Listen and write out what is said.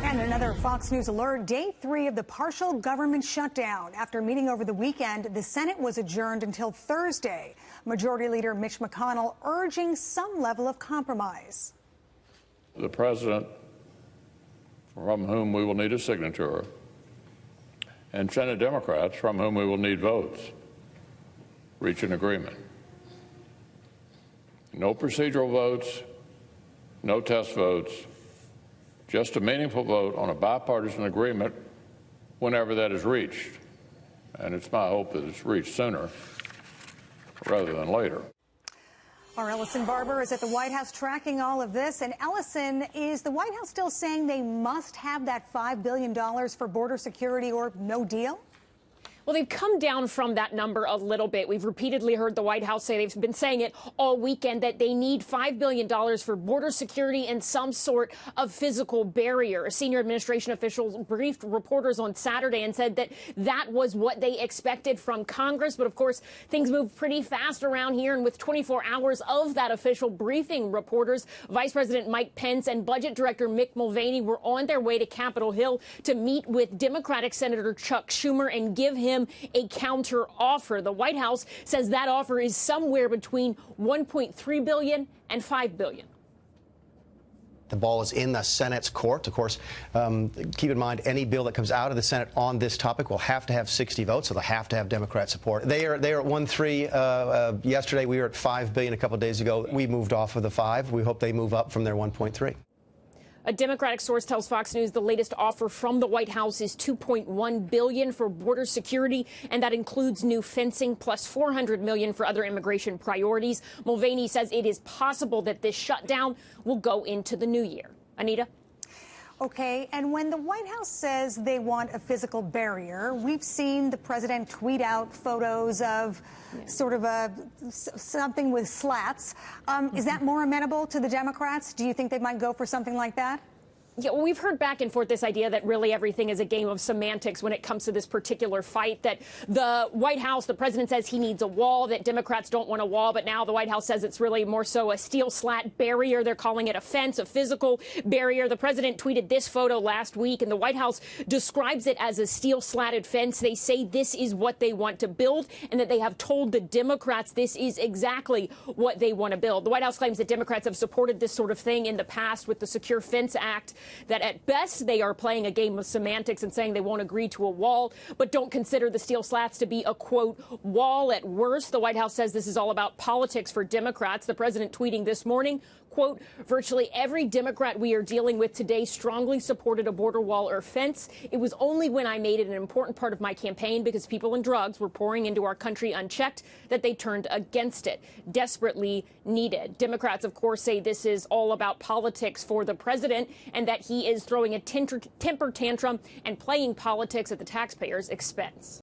And another Fox News alert, day 3 of the partial government shutdown. After meeting over the weekend, the Senate was adjourned until Thursday. Majority Leader Mitch McConnell urging some level of compromise. The president, from whom we will need a signature, and Senate Democrats, from whom we will need votes, reach an agreement. No procedural votes, no test votes, just a meaningful vote on a bipartisan agreement whenever that is reached. And it's my hope that it's reached sooner rather than later. Our Ellison Barber is at the White House tracking all of this. And Ellison, is the White House still saying they must have that $5 billion for border security or no deal? Well, they've come down from that number a little bit. We've repeatedly heard the White House say, they've been saying it all weekend, that they need $5 billion for border security and some sort of physical barrier. A senior administration official briefed reporters on Saturday and said that that was what they expected from Congress. But of course, things move pretty fast around here. And with 24 hours of that official briefing, reporters, Vice President Mike Pence and Budget Director Mick Mulvaney were on their way to Capitol Hill to meet with Democratic Senator Chuck Schumer and give him a counter offer. The White House says that offer is somewhere between $1.3 billion and $5 billion. The ball is in the Senate's court. Of course, keep in mind, any bill that comes out of the Senate on this topic will have to have 60 votes, so they'll have to have Democrat support. They are at 1.3 yesterday. We were at $5 billion a couple of days ago. We moved off of the 5. We hope they move up from their 1.3. A Democratic source tells Fox News the latest offer from the White House is $2.1 billion for border security, and that includes new fencing plus $400 million for other immigration priorities. Mulvaney says it is possible that this shutdown will go into the new year. Anita? Okay, and when the White House says they want a physical barrier, we've seen the president tweet out photos of sort of something with slats. Is that more amenable to the Democrats? Do you think they might go for something like that? Yeah, well, we've heard back and forth this idea that really everything is a game of semantics when it comes to this particular fight, that the White House, the president says he needs a wall, that Democrats don't want a wall, but now the White House says it's really more so a steel slat barrier. They're calling it a fence, a physical barrier. The president tweeted this photo last week, and the White House describes it as a steel slatted fence. They say this is what they want to build, and that they have told the Democrats this is exactly what they want to build. The White House claims that Democrats have supported this sort of thing in the past with the Secure Fence Act, that at best they are playing a game of semantics and saying they won't agree to a wall, but don't consider the steel slats to be a, quote, wall at worst. The White House says this is all about politics for Democrats. The president tweeting this morning, quote, virtually every Democrat we are dealing with today strongly supported a border wall or fence. It was only when I made it an important part of my campaign because people and drugs were pouring into our country unchecked that they turned against it. Desperately needed. Democrats, of course, say this is all about politics for the president and that he is throwing a temper tantrum and playing politics at the taxpayers' expense.